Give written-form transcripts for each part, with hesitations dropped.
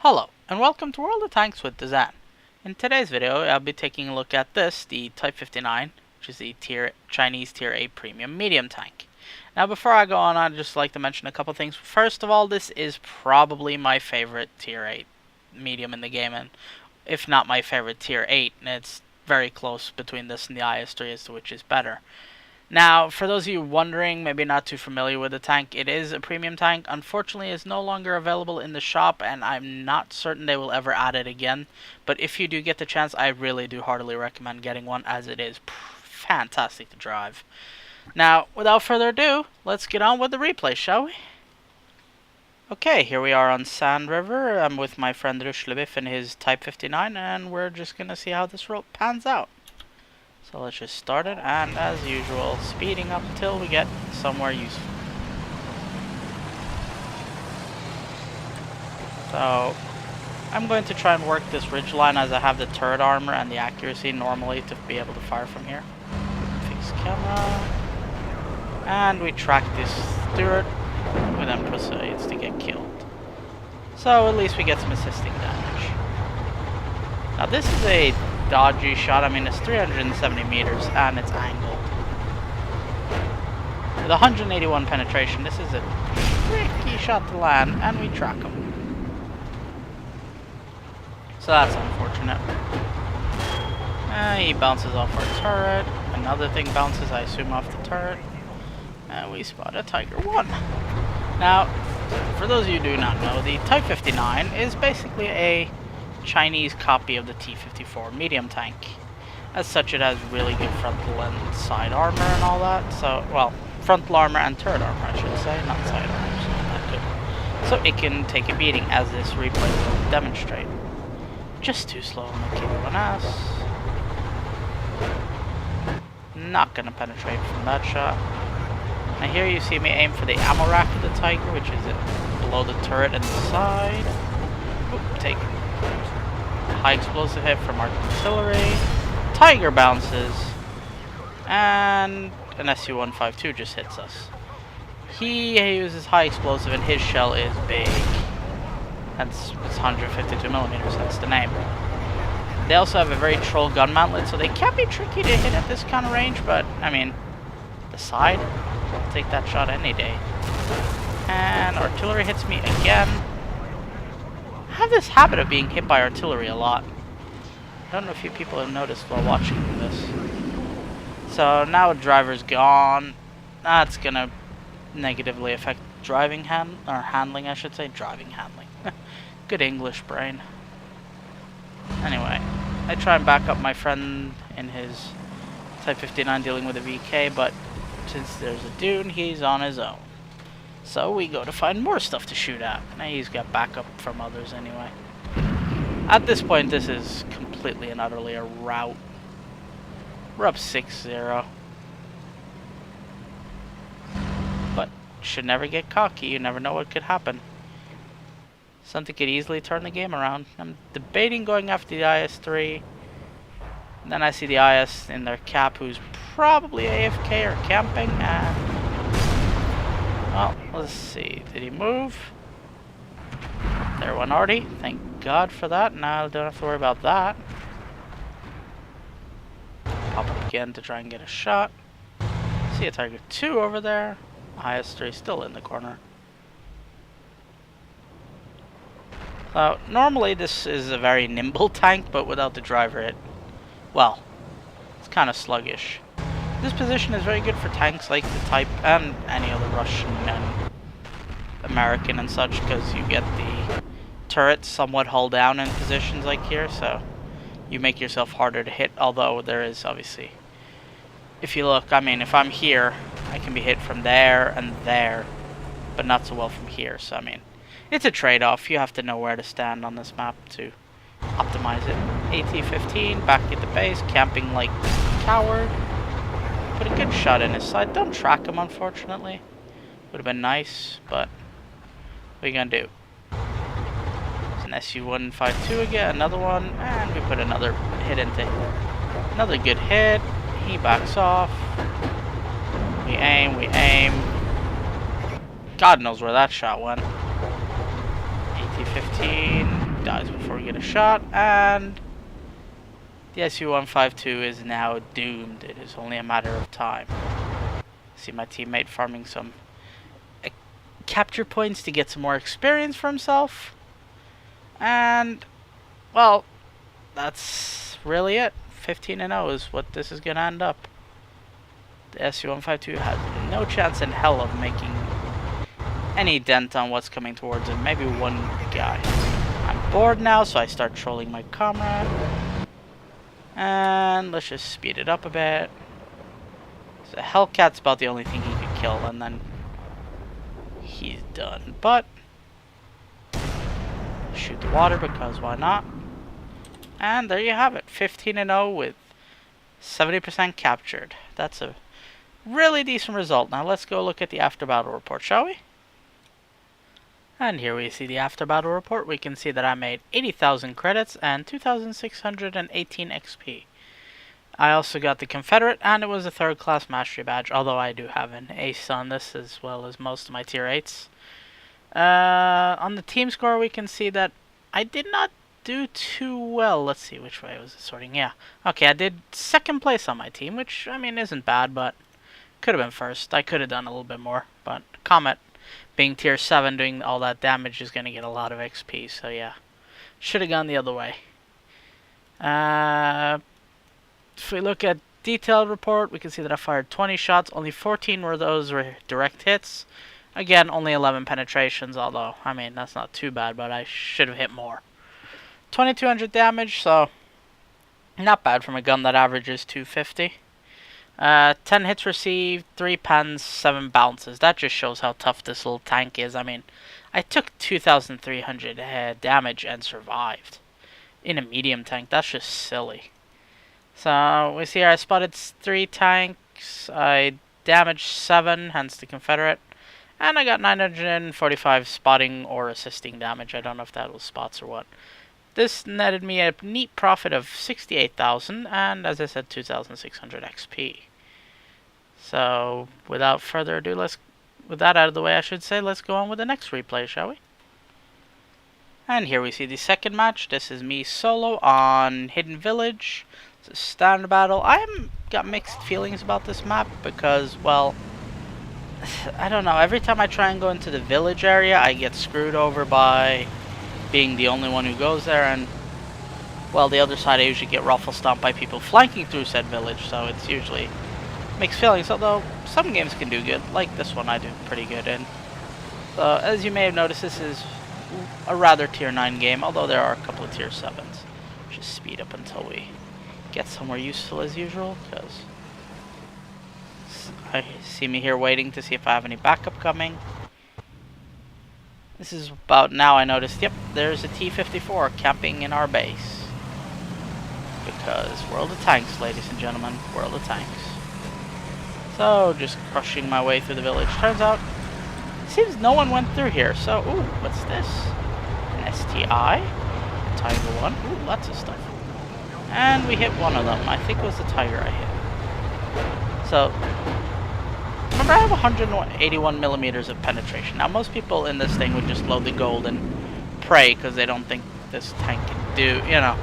Hello, and welcome to World of Tanks with Dazan. In today's video, I'll be taking a look at this, the Type 59, which is the Chinese Tier A Premium Medium Tank. Now before I go on, I'd just like to mention a couple things. First of all, this is probably my favorite Tier 8 medium in the game, and if not my favorite Tier 8, and it's very close between this and the IS-3 as to which is better. Now, for those of you wondering, maybe not too familiar with the tank, it is a premium tank. Unfortunately, it's no longer available in the shop, and I'm not certain they will ever add it again. But if you do get the chance, I really do heartily recommend getting one, as it is fantastic to drive. Now, without further ado, let's get on with the replay, shall we? Okay, here we are on Sand River. I'm with my friend Rushlebif and his Type 59, and we're just going to see how this road pans out. So let's just start it, and as usual, speeding up until we get somewhere useful. So, I'm going to try and work this ridge line as I have the turret armor and the accuracy normally to be able to fire from here. Fix camera. And we track this turret, who then proceeds to get killed. So at least we get some assisting damage. Now this is a dodgy shot. I mean, it's 370 meters and it's angled. With 181 penetration, this is a tricky shot to land, and we track him. So that's unfortunate. He bounces off our turret. Another thing bounces, I assume, off the turret. And we spot a Tiger 1. Now, for those of you who do not know, the Type 59 is basically a Chinese copy of the T-54 medium tank. As such, it has really good frontal and side armor and all that. So, well, frontal armor and turret armor, I should say, not side armor, so not that good. So it can take a beating, as this replay will demonstrate. Just too slow on the K1S. Not gonna penetrate from that shot. Now here you see me aim for the ammo rack of the Tiger, which is below the turret and the side. Oop, take high explosive hit from artillery. Tiger bounces, and an SU-152 just hits us. He uses high explosive, and his shell is big. It's 152 millimeters. That's the name. They also have a very troll gun mantlet, so they can be tricky to hit at this kind of range. But I mean, the side, I'll take that shot any day. And artillery hits me again. I have this habit of being hit by artillery a lot. I don't know if you people have noticed while watching this. So now driver's gone. That's gonna negatively affect handling, I should say. Driving handling. Good English brain. Anyway, I try and back up my friend in his Type 59 dealing with a VK, but since there's a dune, he's on his own. So we go to find more stuff to shoot at. Now he's got backup from others anyway. At this point, this is completely and utterly a rout. We're up 6-0. But should never get cocky. You never know what could happen. Something could easily turn the game around. I'm debating going after the IS-3. And then I see the IS in their cap, who's probably AFK or camping. And well, let's see. Did he move? There went Artie. Thank God for that. Now I don't have to worry about that. Pop up again to try and get a shot. See a Tiger 2 over there. IS-3 still in the corner. Now, normally this is a very nimble tank, but without the driver well, it's kind of sluggish. This position is very good for tanks like the Type and any other Russian and American and such, because you get the turrets somewhat hull down in positions like here, so you make yourself harder to hit, although there is obviously, if you look, I mean, if I'm here, I can be hit from there and there, but not so well from here, so I mean, it's a trade-off. You have to know where to stand on this map to optimize it. AT-15 back at the base, camping like a coward. Put a good shot in his side. Don't track him, unfortunately. Would have been nice, but what are you gonna do? It's an SU-152 again, another one, and we put another hit into him. Another good hit. He backs off. We aim. God knows where that shot went. AT-15. dies before we get a shot, and the SU-152 is now doomed. It is only a matter of time. See my teammate farming some capture points to get some more experience for himself. And, well, that's really it. 15-0 is what this is going to end up. The SU-152 has no chance in hell of making any dent on what's coming towards him. Maybe one guy. I'm bored now, so I start trolling my comrade. And let's just speed it up a bit. So Hellcat's about the only thing he could kill, and then he's done. But shoot the water, because why not? And there you have it. 15-0 with 70% captured. That's a really decent result. Now let's go look at the after battle report, shall we? And here we see the after battle report. We can see that I made 80,000 credits and 2,618 XP. I also got the Confederate, and it was a 3rd class mastery badge, although I do have an ace on this as well as most of my tier 8s. On the team score, we can see that I did not do too well. Let's see, which way was it sorting? Yeah. Okay, I did 2nd place on my team, which, I mean, isn't bad, but could have been 1st. I could have done a little bit more, but Comet, being tier 7, doing all that damage is going to get a lot of XP, so yeah. Should have gone the other way. If we look at detailed report, we can see that I fired 20 shots. Only 14 were those were direct hits. Again, only 11 penetrations, although, I mean, that's not too bad, but I should have hit more. 2,200 damage, so not bad from a gun that averages 250. 10 hits received, 3 pans, 7 bounces. That just shows how tough this little tank is. I mean, I took 2,300 damage and survived in a medium tank. That's just silly. So we see here I spotted 3 tanks. I damaged 7, hence the Confederate. And I got 945 spotting or assisting damage. I don't know if that was spots or what. This netted me a neat profit of 68,000 and, as I said, 2,600 XP. So, without further ado, with that out of the way, I should say, let's go on with the next replay, shall we? And here we see the 2nd match. This is me solo on Hidden Village. It's a standard battle. I got mixed feelings about this map because, well, I don't know. Every time I try and go into the village area, I get screwed over by being the only one who goes there, and well, the other side I usually get ruffle stomped by people flanking through said village, so it's usually mixed feelings, although some games can do good, like this one I do pretty good in. So, as you may have noticed, this is a rather tier 9 game, although there are a couple of tier 7s. Just speed up until we get somewhere useful as usual, because I see me here waiting to see if I have any backup coming. This is about now I noticed, yep, there's a T-54 camping in our base. Because World of Tanks, ladies and gentlemen, World of Tanks. So, just crushing my way through the village. Turns out, it seems no one went through here, so, ooh, what's this? An STI? Tiger 1? Ooh, lots of stuff. And we hit one of them. I think it was the Tiger I hit. So, remember, I have 181 millimeters of penetration. Now, most people in this thing would just load the gold and pray because they don't think this tank can do, you know,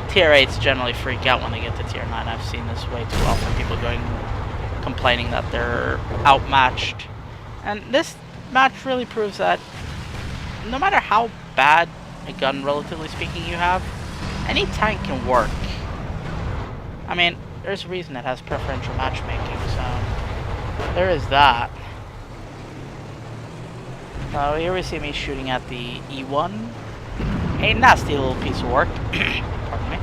tier 8s generally freak out when they get to tier 9. I've seen this way too often, people complaining that they're outmatched. And this match really proves that no matter how bad a gun, relatively speaking, you have, any tank can work. I mean, there's a reason it has preferential matchmaking, so there is that. So here we see me shooting at the E1. A nasty little piece of work. Pardon me.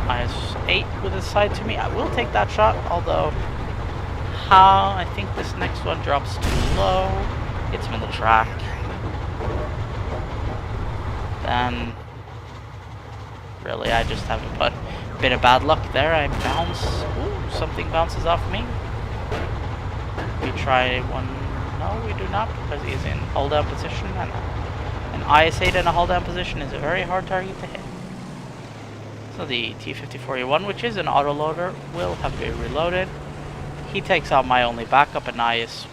-8 with a side to me. I will take that shot, although I think this next one drops too low. Hits me in the track. Then really I just have a bit of bad luck there. I bounce. Ooh, something bounces off me. We try one. No, we do not, because he's in hold down position, and an IS-8 in a hold down position is a very hard target to hit. So the T-54E1, which is an autoloader, will have to be reloaded. He takes out my only backup, an IS.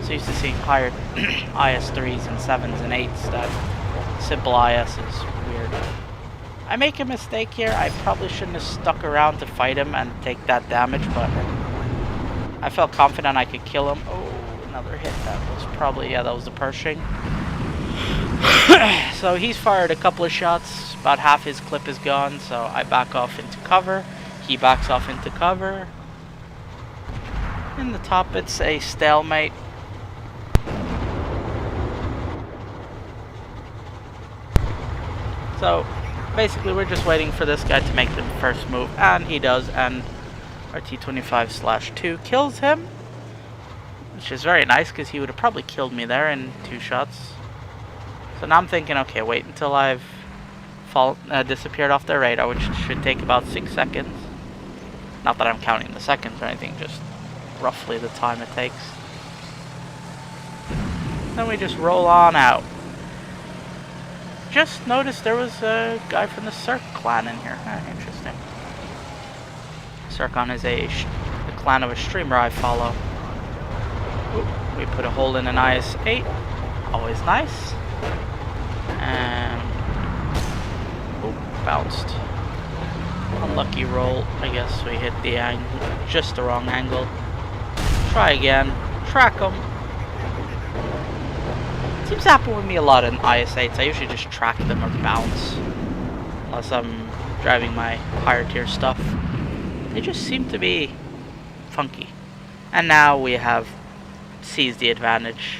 So used to seeing higher IS-3s and 7s and 8s that simple IS is weird. I make a mistake here. I probably shouldn't have stuck around to fight him and take that damage, but I felt confident I could kill him. Oh, another hit. That was probably, yeah, that was the Pershing. So he's fired a couple of shots. About half his clip is gone, so I back off into cover. He backs off into cover. In the top, it's a stalemate. So basically, we're just waiting for this guy to make the first move, and he does, and our T-25/2 kills him, which is very nice because he would have probably killed me there in 2 shots. So now I'm thinking, okay, wait until I've disappeared off their radar, which should take about 6 seconds. Not that I'm counting the seconds or anything, just roughly the time it takes. Then we just roll on out. Just noticed there was a guy from the Cirque clan in here. Interesting. Circon is a clan of a streamer I follow. Ooh, we put a hole in an IS-8. Always nice. And oh, bounced. Unlucky roll. I guess we hit the angle, just the wrong angle. Try again. Track him. Seems to happen with me a lot in IS-8s. I usually just track them or bounce, unless I'm driving my higher tier stuff. They just seem to be funky. And now we have seized the advantage.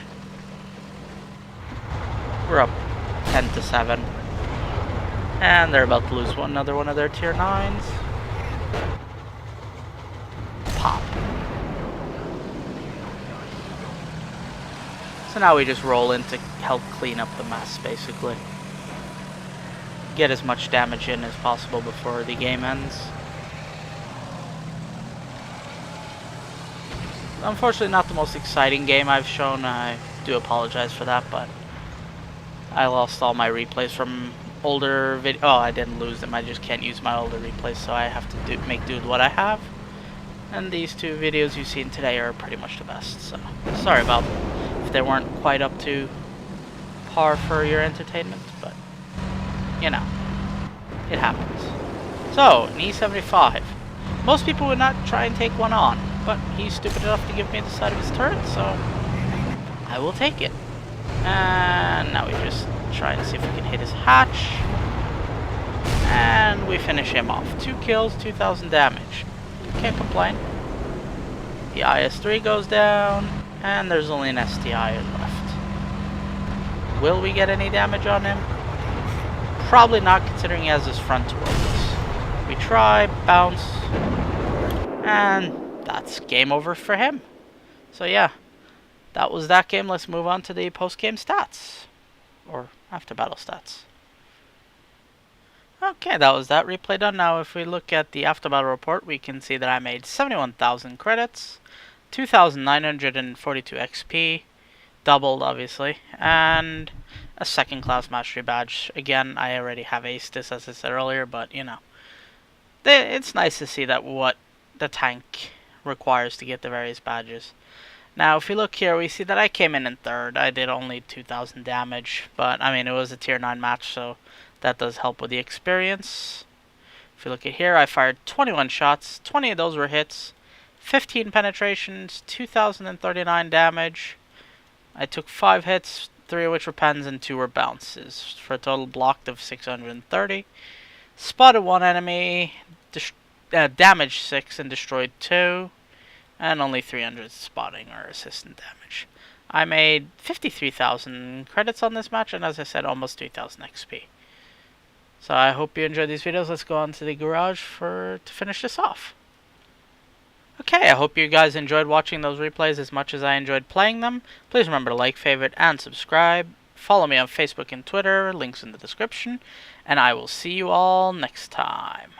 We're up 10-7. And they're about to lose another one of their tier 9s. Pop. So now we just roll in to help clean up the mess, basically. Get as much damage in as possible before the game ends. Unfortunately, not the most exciting game I've shown. I do apologize for that, but I lost all my replays from older video. Oh, I didn't lose them. I just can't use my older replays, so I have to make do with what I have. And these 2 videos you've seen today are pretty much the best. So sorry about if they weren't quite up to par for your entertainment, but you know, it happens. So an E-75. Most people would not try and take one on, but he's stupid enough to give me the side of his turret, so I will take it. And now we just try and see if we can hit his hatch. And we finish him off. 2 kills, 2,000 damage. Can't complain. The IS-3 goes down, and there's only an STI left. Will we get any damage on him? Probably not, considering he has his front towards us. We try, bounce, and that's game over for him. So yeah, that was that game. Let's move on to the post-game stats. Or after battle stats. Okay, that was that replay done. Now if we look at the after battle report, we can see that I made 71,000 credits, 2,942 XP, doubled obviously, and a 2nd class mastery badge. Again, I already have aced this, as I said earlier, but you know, it's nice to see that what the tank requires to get the various badges. Now if you look here, we see that I came in 3rd. I did only 2,000 damage, but I mean, it was a tier 9 match, so that does help with the experience. If you look at here, I fired 21 shots, 20 of those were hits, 15 penetrations, 2,039 damage. I took 5 hits, 3 of which were pens and 2 were bounces, for a total blocked of 630. Spotted 1 enemy, damaged 6 and destroyed 2, and only 300 spotting or assistant damage. I made 53,000 credits on this match, and as I said, almost 3,000 XP. So I hope you enjoyed these videos. Let's go on to the garage to finish this off. Okay, I hope you guys enjoyed watching those replays as much as I enjoyed playing them. Please remember to like, favorite, and subscribe. Follow me on Facebook and Twitter, links in the description. And I will see you all next time.